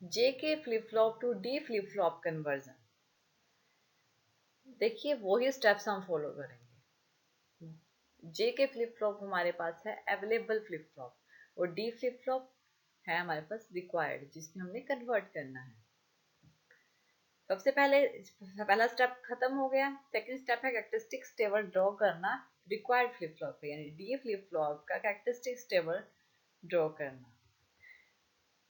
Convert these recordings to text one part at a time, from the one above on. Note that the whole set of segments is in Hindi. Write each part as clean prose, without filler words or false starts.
J K flip flop to D flip flop conversion. देखिए वही स्टेप्स हम फॉलो करेंगे। जे के फ्लिप फ्लॉप हमारे पास है अवेलेबल फ्लिप फ्लॉप और डी फ्लिप फ्लॉप है हमारे पास रिक्वायर्ड, जिसमें हमने कन्वर्ट करना है। सबसे पहले पहला स्टेप खत्म हो गया। सेकंड स्टेप है कैरेक्टरिस्टिक्स टेबल ड्रॉ करना रिक्वायर्ड फ्लिप फ्लॉप का, यानी डी फ्लिप फ्लॉप का कैरेक्टरिस्टिक्स टेबल ड्रॉ करना।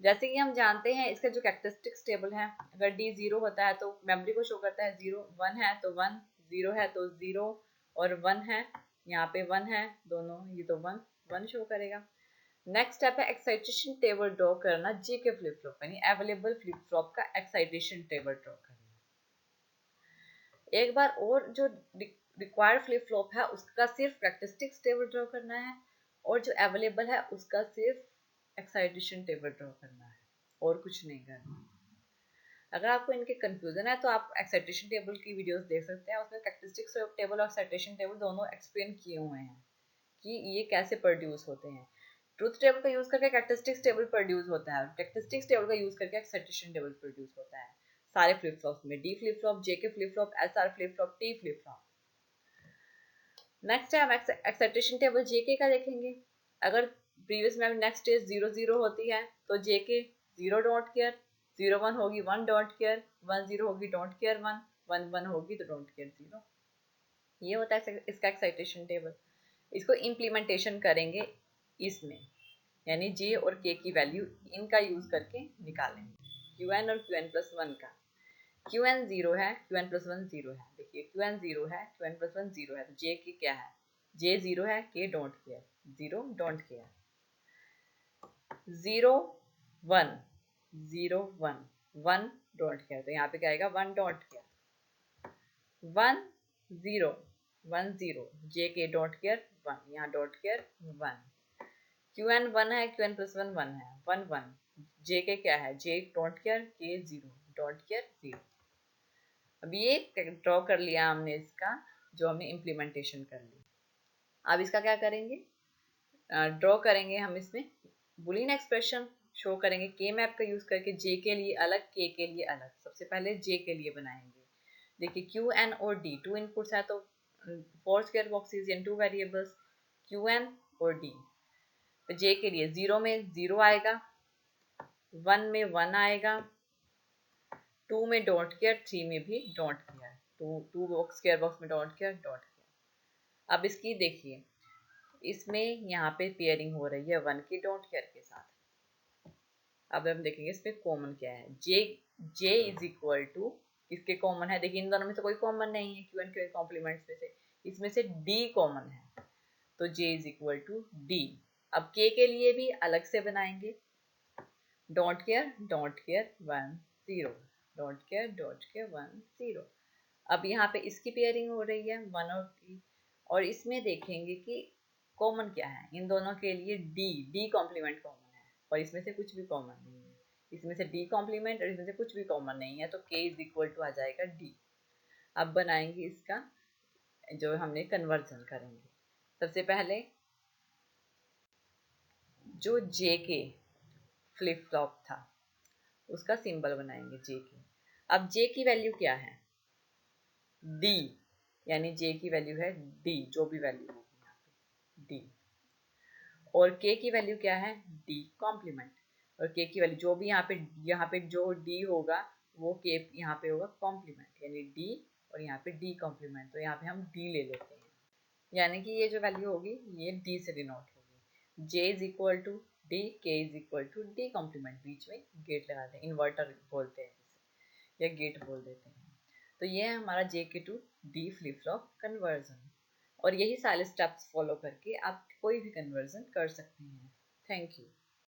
जैसे कि हम जानते हैं इसका जो कैरेक्टरिस्टिक्स टेबल है, अगर डी 0 होता है तो मेमोरी को शो करता है 0, 1 है तो 1, 0 है तो 0 और 1 है, यहाँ पे 1 है दोनों, ये तो 1 1 शो करेगा। नेक्स्ट स्टेप है एक्साइटेशन टेबल ड्रॉ करना जे के फ्लिप फ्लॉप, यानी अवेलेबल फ्लिप फ्लॉप का एक्साइटेशन टेबल ड्रॉ करना। एक बार और जो रिक्वायर्ड फ्लिप फ्लॉप है उसका सिर्फ कैरेक्टरिस्टिक्स टेबल ड्रॉ करना है, और जो अवेलेबल है उसका सिर्फ एक्साइटेशन टेबल ड्रॉ करना है, और कुछ नहीं करना। अगर आपको इनके कंफ्यूजन है तो आप एक्साइटेशन टेबल की वीडियोस देख सकते हैं, उसमें कैरेक्टरिस्टिक्स टेबल और एक्साइटेशन टेबल दोनों एक्सप्लेन किए हुए हैं कि ये कैसे प्रोड्यूस होते हैं। ट्रूथ टेबल का यूज करके कैरेक्टरिस्टिक्स टेबल प्रोड्यूस होता है, कैरेक्टरिस्टिक्स टेबल का यूज करके एक्साइटेशन टेबल प्रोड्यूस होता है सारे फ्लिप फ्लॉप्स में, डी फ्लिप फ्लॉप, जे K flip flop, S R flip flop, T flip flop. Next है हम एक्साइटेशन टेबल जे के का देखेंगे। अगर प्रीवियस में नेक्स्ट स्टेज 0 0 होती है तो जे के 0 डोंट केयर, 0 1 होगी 1 डोंट केयर, 1 0 होगी डोंट केयर 1, 1 1 होगी तो डोंट केयर 0। ये होता है इसका एक्साइटेशन टेबल। इसको इम्प्लीमेंटेशन करेंगे इसमें, यानी जे और के की वैल्यू इनका यूज करके निकालेंगे क्यू एन और क्यू एन प्लस वन का। क्यू एन 0 है, क्यू एन प्लस वन 0 है। देखिए क्यू एन 0 है, क्यू एन प्लस वन 0 है, तो जे की क्या है, जे 0 है, के don't care, 0 don't care, 0 1 0 1 1 don't care, तो यहाँ पे क्या आएगा 1 डोंट केयर, 1 0 1 0, जे के डोंट केयर 1, यहाँ डोंट केयर 1। क्यू एन 1 है, क्यू एन प्लस वन 1 है, 1 1, जे के क्या है, जे डोंट केयर, के 0 डोंट केयर 0। अब ये ड्रॉ कर लिया हमने इसका, जो हमने इम्प्लीमेंटेशन कर ली। अब इसका क्या करेंगे, ड्रॉ करेंगे हम इसमें बुलियन एक्सप्रेशन शो करेंगे के मैप का यूज करके, जे के लिए अलग, के लिए अलग। सबसे पहले जे के लिए बनाएंगे। देखिए क्यू एन और डी टू इनपुट्स है, तो 4 स्क्वायर बॉक्सेस इन 2 वेरिएबल्स क्यू एन और डी। तो जे के लिए 0 में 0 आएगा, 1 में 1 आएगा, 2 में डोंट केयर, 3 में भी don't care, two box square box में डोंट केयर डोंट केयर। अब इसकी देखिए, इसमें यहाँ पे पेयरिंग हो रही है 1 की डोंट केयर के साथ। अब हम देखेंगे इसमें कॉमन क्या है, जे जे इज इक्वल टू किसके कॉमन है, देखिए इन दोनों में से कोई कॉमन नहीं है, क्यू एन के कॉम्प्लीमेंट्स में से, इसमें से डी कॉमन है, तो जे इज इक्वल टू डी। अब के लिए भी अलग से बनाएंगे, डोंट केयर 1 0, डोंट केयर 1 0। अब यहाँ पे इसकी पेयरिंग हो रही है 1 और की, और इसमें देखेंगे कि कॉमन क्या है, इन दोनों के लिए डी कॉम्प्लीमेंट कॉमन है, और इसमें से कुछ भी कॉमन नहीं है, इसमें से डी कॉम्प्लीमेंट और इसमें से कुछ भी कॉमन नहीं है, तो के इज इक्वल टू आ जाएगा डी। अब बनाएंगे इसका जो हमने कन्वर्जन करेंगे। सबसे पहले जो जे के फ्लिप फ्लॉप था उसका सिंबल बनाएंगे जे की। अब जे की वैल्यू क्या है, डी, यानी जे की वैल्यू है डी, जो भी वैल्यू होगी यहाँ पे डी, और के की वैल्यू क्या है, डी कॉम्प्लीमेंट, और के की वैल्यू जो भी यहाँ पे जो डी होगा वो के यहाँ पे होगा कॉम्प्लीमेंट, यानी डी, और यहाँ पे डी कॉम्प्लीमेंट, तो यहाँ पे हम डी ले लेते हैं, यानी कि ये जो वैल्यू होगी ये डी से डिनोट होगी। J is equal to D, K is equal to D complement, बीच में गेट लगाते हैं, इन्वर्टर बोलते हैं जिसे, या गेट बोल देते हैं। तो ये है हमारा J K to D flip flop conversion, और यही सारे स्टेप्स फॉलो करके आप कोई भी कन्वर्जन कर सकते हैं। Thank you.